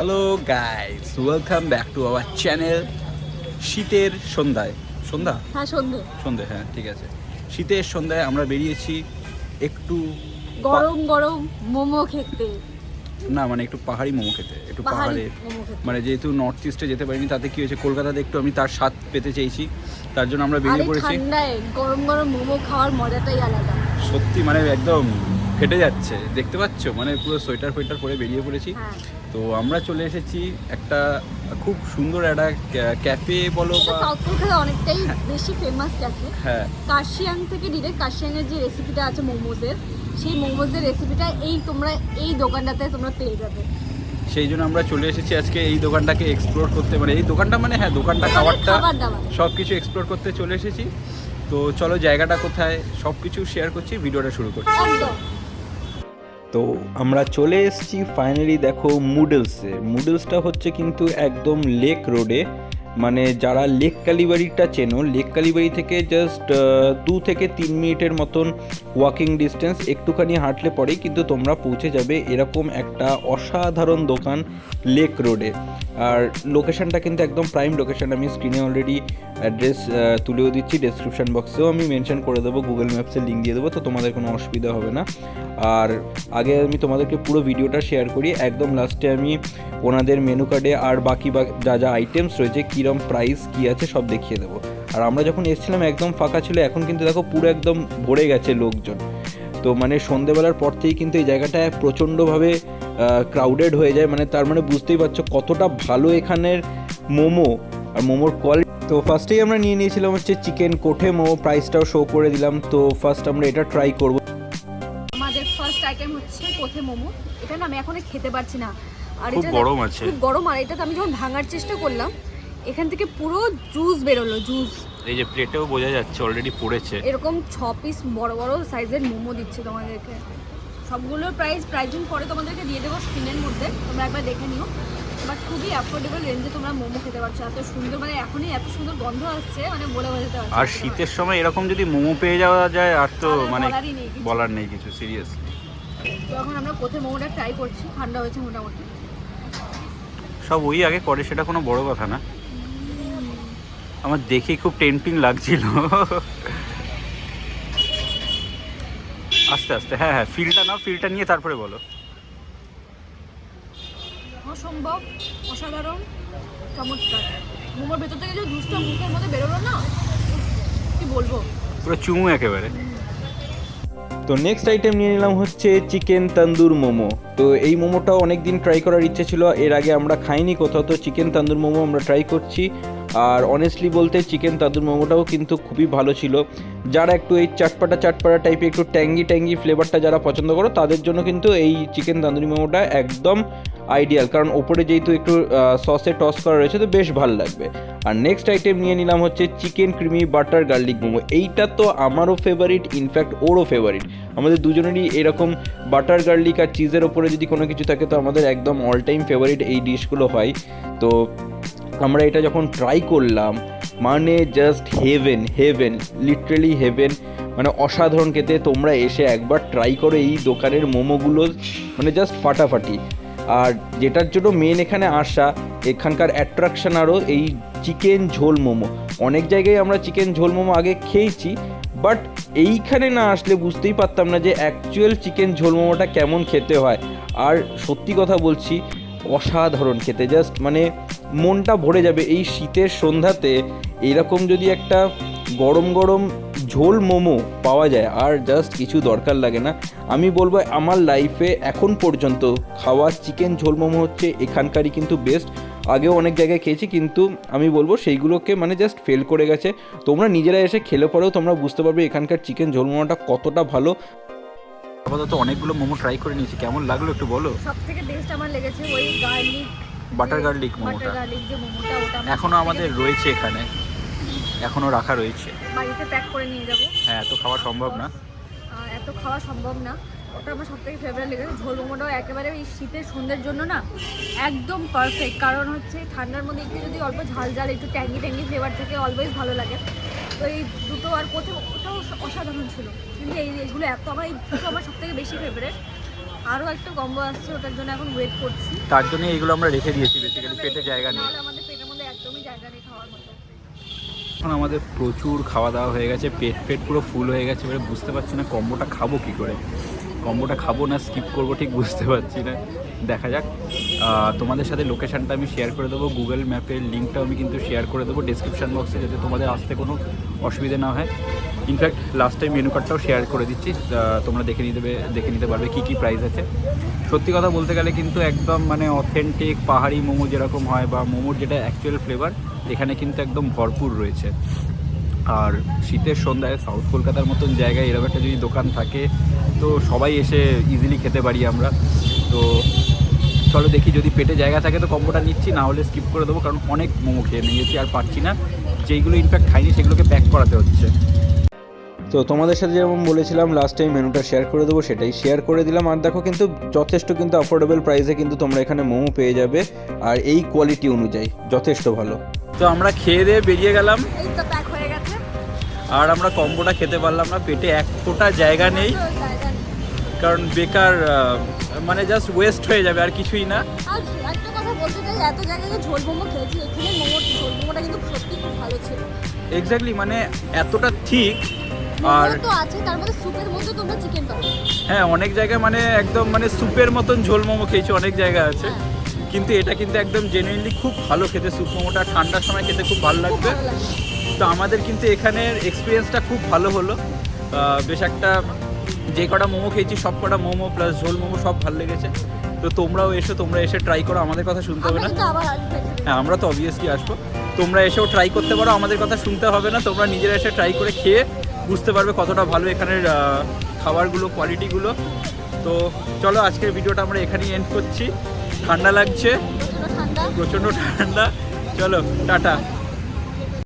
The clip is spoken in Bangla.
Hello guys, welcome back to our channel. শীতের সন্ধ্যায় সন্ধে হ্যাঁ ঠিক আছে, শীতের সন্ধ্যায় আমরা বেরিয়েছি একটু গরম গরম মোমো খেতে। না মানে একটু পাহাড়ি মোমো খেতে, একটু পাহাড়ে মোমো খেতে। মানে যেহেতু নর্থ ইস্টে যেতে পারিনি, তাতে কি হয়েছে কলকাতাতে একটু আমি তার স্বাদ পেতে চেয়েছি, তার জন্য আমরা বেরিয়ে পড়েছি। ঠান্ডায় গরম গরম মোমো খাওয়ার মজাটাই আলাদা। সত্যি মানে একদম ফেটে যাচ্ছে, দেখতে পাচ্ছ, মানে পুরো সোয়েটার ফোয়েটার পরে বেরিয়ে পড়েছি। তো আমরা চলে এসেছি একটা খুব সুন্দর একটা ক্যাফে বলো বা সাউথ কলকাতা অনেকটাই বেশি ফেমাস ক্যাফে। হ্যাঁ, কাশিয়াং থেকে ডিরেক্ট কাশিয়াংয়ের যে রেসিপিটা আছে মোমোজের, সেই মোমোজের রেসিপিটা তোমরা এই দোকানটাতে তোমরা পেয়ে যাবে। সেই জন্য আমরা চলে এসেছি আজকে এই দোকানটাকে এক্সপ্লোর করতে, মানে এই দোকানটা মানে হ্যাঁ দোকানটা খাবারটা সব কিছু এক্সপ্লোর করতে চলে এসেছি। তো চলো জায়গাটা কোথায় সব কিছু শেয়ার করছি, ভিডিওটা শুরু করছি। তো আমরা চলে এসেছি ফাইনালি, দেখো মুডলসটা হচ্ছে কিন্তু একদম লেক রোডে, মানে যারা লেক কালীবাড়িটা চেনো, লেক কালীবাড়ি থেকে জাস্ট 2 থেকে 3 মিনিটের মতন ওয়াকিং ডিস্টেন্স, একটুখানি হাঁটলে পরেই কিন্তু তোমরা পৌঁছে যাবে এরকম একটা অসাধারণ দোকান লেক রোডে। আর লোকেশানটা কিন্তু একদম প্রাইম লোকেশান, আমি স্ক্রিনে অলরেডি অ্যাড্রেস তুলেও দিচ্ছি, ডেসক্রিপশান বক্সেও আমি মেনশন করে দেবো, গুগল ম্যাপসের লিঙ্ক দিয়ে দেবো, তো তোমাদের কোনো অসুবিধা হবে না। আর আগে আমি তোমাদেরকে পুরো ভিডিওটা শেয়ার করি, একদম লাস্টে আমি ওনাদের মেনু কার্ডে আর বাকি যা যা আইটেমস রয়েছে, কীরকম প্রাইস কী আছে সব দেখিয়ে দেবো। আর আমরা যখন এসেছিলাম একদম ফাঁকা ছিল, এখন কিন্তু দেখো পুরো একদম ভরে গেছে লোকজন। তো মানে সন্ধেবেলার পর থেকেই কিন্তু এই জায়গাটা প্রচণ্ডভাবে ক্রাউডেড হয়ে যায়, মানে তার মানে বুঝতেই পারছো কতটা ভালো এখানের মোমো আর মোমোর কোয়ালিটি। তো ফার্স্টেই আমরা নিয়ে নিয়েছিলাম হচ্ছে চিকেন কোঠে মোমো, প্রাইসটাও শো করে দিলাম। তো ফার্স্ট আমরা এটা ট্রাই করব। আমাদের ফার্স্ট আইটেম হচ্ছে কোঠে মোমো। এটা না আমি এখন খেতে পারছি না, আর খুব এটা গরম আছে, খুব গরম। আর এটা আমি যখন ভাঙার চেষ্টা করলাম, এখান থেকে পুরো জুস বেরোলো, জুস। এই যে প্লেটেও বোঝা যাচ্ছে অলরেডি পড়েছে। এরকম 6 পিস বড় বড় সাইজের মোমো দিচ্ছে তোমাদেরকে। সবগুলোর প্রাইজিং পরে তোমাদেরকে দিয়ে দেবো স্ক্রিনের মধ্যে, তোমরা একবার দেখে নিও। বাট খুবই অ্যাফোর্ডেবল রেঞ্জে তোমরা মোমো খেতে পারছো। এত সুন্দর, মানে এখনই এত সুন্দর গন্ধ আসছে, মানে বলে বোঝাতে পারছি। আর শীতের সময় এরকম যদি মোমো পেয়ে যাওয়া যায়, আর তো মানে বলার নেই কিছু, সিরিয়াসলি। তো এখন আমরা কোথায় মোমোটা ট্রাই করছি, ঠান্ডা হয়েছে মোটামুটি। সব ওই আগে করে, সেটা কোনো বড় কথা না, আমার দেখে খুব টেম্পটিং লাগছিল। আস্তে আস্তে, হ্যাঁ হ্যাঁ, ফিলটা নাও, ফিলটা নিয়ে তারপরে বলো। অসম্ভব, অসাধারণ, চমৎকার। মোমোর ভেতর থেকে যে জুসটা মুখের মধ্যে বেরোলো না, কি বলবো, পুরো চুমু একেবারে। তো নেক্সট আইটেম নিয়ে নিলাম হচ্ছে চিকেন তন্দুর মোমো। তো এই মোমোটাও অনেক দিন ট্রাই করার ইচ্ছে ছিল, এর আগে আমরা খাইনি কোথাও, তো চিকেন তন্দুর মোমো আমরা ট্রাই করছি। আর অনেস্টলি বলতে চিকেন তন্দুর মোমোটাও কিন্তু খুবই ভালো ছিল। যারা একটু এই চাটপাটা টাইপের একটু ট্যাঙ্গি ফ্লেভারটা যারা পছন্দ করো, তাদের জন্য কিন্তু এই চিকেন তন্দুরি মোমোটা একদম আইডিয়াল, কারণ ওপরে যেহেতু একটু সসে টস করা রয়েছে, তো বেশ ভালো লাগবে। আর নেক্সট আইটেম নিয়ে নিলাম হচ্ছে chicken creamy butter garlic momo. এইটা তো আমারও ফেভারিট, ইনফ্যাক্ট ওরও ফেভারিট, আমাদের দুজনেরই এরকম বাটার গার্লিক আর চিজের ওপরে যদি কোনো কিছু থাকে, তো আমাদের একদম অল টাইম ফেভারিট এই ডিশগুলো হয়। তো আমরা এটা যখন ট্রাই করলাম, মানে জাস্ট হেভেন, লিটারেলি হেভেন, মানে অসাধারণ খেতে। তোমরা এসে একবার ট্রাই করো এই দোকানের মোমোগুলো, মানে জাস্ট ফাটাফাটি। আর যেটার জন্য মেন এখানে আসা, এখানকার অ্যাট্রাকশন আরও এই চিকেন ঝোল মোমো। অনেক জায়গায় আমরা চিকেন ঝোল মোমো আগে খেয়েছি, বাট এইখানে না আসলে বুঝতেই পারতাম না যে অ্যাকচুয়াল চিকেন ঝোল মোমোটা কেমন খেতে হয়। আর সত্যি কথা বলছি, অসাধারণ খেতে, জাস্ট মানে মনটা ভরে যাবে এই শীতের সন্ধ্যাতে। এরকম যদি একটা গরম গরম ঝোল মোমো পাওয়া যায়, আর জাস্ট কিছু দরকার লাগে না। আমি বলবো আমার লাইফে এখন পর্যন্ত খাওয়া চিকেন ঝোল মোমো হচ্ছে এখানকারই কিন্তু বেস্ট। আগেও অনেক জায়গায় খেয়েছি, কিন্তু আমি বলবো সেইগুলোকে মানে জাস্ট ফেল করে গেছে। তোমরা নিজেরা এসে খেলে পরেও তোমরা বুঝতে পারবে এখানকার চিকেন ঝোল মোমোটা কতটা ভালো। আপাতত অনেকগুলো মোমো ট্রাই করে নিয়েছি, কেমন লাগলো একটু বলো। সবথেকে বেস্ট আমার লেগেছে ওই গার্লিক, বাটার গার্লিক মোমোটা। এখনো আমাদের রয়েছে এখানে, এখনো রাখা রয়েছে, বাড়িতে প্যাক করে নিয়ে যাবো। হ্যাঁ, এত খাওয়া সম্ভব না। ওটা আমার সবথেকে ফেভারিট লেগেছে। ঝোল মোমোটাও একেবারে এই শীতের সন্ধ্যের জন্য না একদম পারফেক্ট, কারণ হচ্ছে ঠান্ডার মধ্যে একটু যদি অল্প ঝাল একটু ট্যাঙ্গি ফ্লেভার থেকে অলওয়েজ ভালো লাগে। তো এই দুটো, আর কোথাও ওটাও অসাধারণ ছিল। কিন্তু এইগুলো আমার এই দুটো আমার সবথেকে বেশি ফেভারিট। আরও একটা কম্বো আসছে, ওটার জন্য এখন ওয়েট করছি। তার জন্য এইগুলো আমরা রেখে দিয়েছি, বেসিক্যালি পেটে জায়গা নেই। নাহলে আমাদের পেটের মধ্যে একদমই জায়গা নেই খাওয়ার মতো। এখন আমাদের প্রচুর খাওয়া দাওয়া হয়ে গেছে, পেট পুরো ফুল হয়ে গেছে, এবারে বুঝতে পারছি না কম্বোটা খাবো কী করে, কম্বোটা খাবো না স্কিপ করবো ঠিক বুঝতে পারছি না, দেখা যাক। তোমাদের সাথে লোকেশানটা আমি শেয়ার করে দেবো, গুগল ম্যাপের লিঙ্কটাও আমি কিন্তু শেয়ার করে দেবো ডেসক্রিপশান বক্সে, যাতে তোমাদের আসতে কোনো অসুবিধা না হয়। ইনফ্যাক্ট লাস্ট টাইম মেনু কার্ডটাও শেয়ার করে দিচ্ছি, তোমরা দেখে নিতে পারবে কী কী প্রাইস আছে। সত্যি কথা বলতে গেলে কিন্তু একদম মানে অথেন্টিক পাহাড়ি মোমো যেরকম হয়, বা মোমোর যেটা অ্যাকচুয়াল ফ্লেভার এখানে কিন্তু একদম ভরপুর রয়েছে। আর শীতের সন্ধ্যায় সাউথ কলকাতার মতন জায়গায় এরকম একটা যদি দোকান থাকে তো সবাই এসে ইজিলি খেতে পারি আমরা। তো চলো দেখি, যদি পেটে জায়গা থাকে তো কম্বোটা নিচ্ছি, না হলে স্কিপ করে দেবো, কারণ অনেক মোমো খেয়ে নিয়েছি আর পারছি না, যেইগুলো ইনফ্যাক্ট খাইনি সেগুলোকে প্যাক করাতে হচ্ছে। তো তোমাদের সাথে যেমন বলেছিলাম লাস্ট টাইম মেনুটা শেয়ার করে দেবো, সেটাই শেয়ার করে দিলাম। আর দেখো কিন্তু যথেষ্ট কিন্তু অ্যাফোর্ডেবল প্রাইসে কিন্তু তোমরা এখানে মোমো পেয়ে যাবে, আর এই কোয়ালিটি অনুযায়ী যথেষ্ট ভালো। তো আমরা খেয়ে দিয়ে বেরিয়ে গেলাম, এই তো প্যাক হয়ে গেছে। আর আমরা কম্বোটা খেতে পারলাম না, পেটে এক ফোঁটা জায়গা নেই, কারণ বেকার মানে জাস্ট ওয়েস্ট হয়ে যাবে আর কিছুই না। আর একটা কথা বলতে চাই, এত জায়গায় যে ঝোল মোমো খেয়েছি, এখানে ঝোল মোমোটা কিন্তু সত্যি খুব ভালো ছিল। এক্স্যাক্টলি, মানে এতটা ঠিক। আর মোমো তো আছে, তার মধ্যে স্যুপের মধ্যে তোমরা চিকেন পাবে। হ্যাঁ, অনেক জায়গায় মানে একদম মানে স্যুপের মতন ঝোল মোমো খেয়েছি, অনেক জায়গা আছে, কিন্তু এটা কিন্তু একদম জেনুইনলি খুব ভালো খেতে। স্যুপ মোমোটা ঠান্ডার সময় খেতে খুব ভালো লাগবে। তো আমাদের কিন্তু এখানের এক্সপিরিয়েন্সটা খুব ভালো হলো। বেশ একটা যে কটা মোমো খেয়েছি সব কটা মোমো প্লাস ঝোল মোমো সব ভালো লেগেছে। তো তোমরাও এসো, তোমরা এসে ট্রাই করো, আমাদের কথা শুনতে হবে না। হ্যাঁ, আমরা তো অবভিয়াসলি আসবো, তোমরা এসেও ট্রাই করতে পারো, আমাদের কথা শুনতে হবে না। তোমরা নিজেরা এসে ট্রাই করে খেয়ে বুঝতে পারবে কতটা ভালো এখানের খাবারগুলো, কোয়ালিটিগুলো। তো চলো আজকের ভিডিওটা আমরা এখানেই এন্ড করছি। ঠান্ডা লাগছে, প্রচণ্ড ঠান্ডা। চলো টাটা।